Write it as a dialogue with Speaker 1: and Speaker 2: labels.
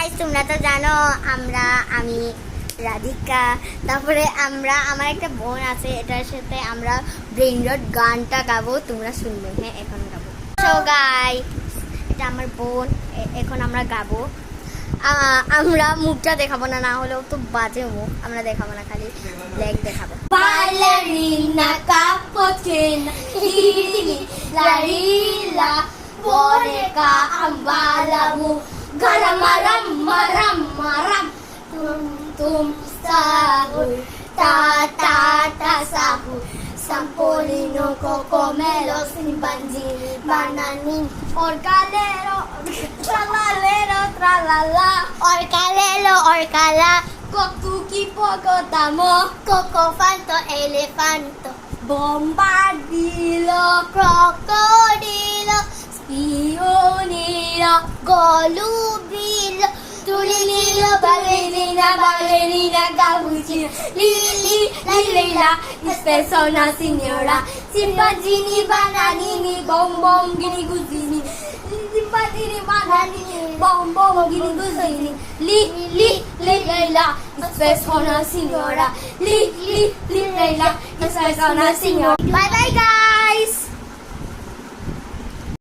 Speaker 1: Guys তোমরা তো জানো আমি রাধিকা, তারপরে আমার একটা বোন আছে, এটার সাথে আমরা ব্রেইন রট গানটা গাবো, তোমরা শুনবে। হ্যাঁ এখন গাবো। সো গাইস এটা আমার বোন, এখন আমরা গাবো। আমরা মুখটা দেখাবো না, না হলেও তো বাজে মুখ, আমরা দেখাবো না, খালি লেগ দেখাবো।
Speaker 2: Ballerina cappuccina, la rilla, boneca ambalamu, garamaram maram maram, tum sahu, ta ta ta sahu, sampolino cocomelo, simpanzini, banani, orcalero, tralalero, tralala,
Speaker 1: orcala,
Speaker 2: Cocuki pocotamo,
Speaker 1: cocofanto, elefanto,
Speaker 2: bombardilo,
Speaker 1: crocodilo,
Speaker 2: spionilo,
Speaker 1: golubilo,
Speaker 2: tulinilo, ballerina, ballerina, cappuccino, lili, lila, spesso una signora, simpanzini, bananini, bom bom, gini gusini, simpanzini, bananini, bom bom, gini gusini, li, Leila, spesso una signora, li, Leila, spesso una signora.
Speaker 1: bye bye guys.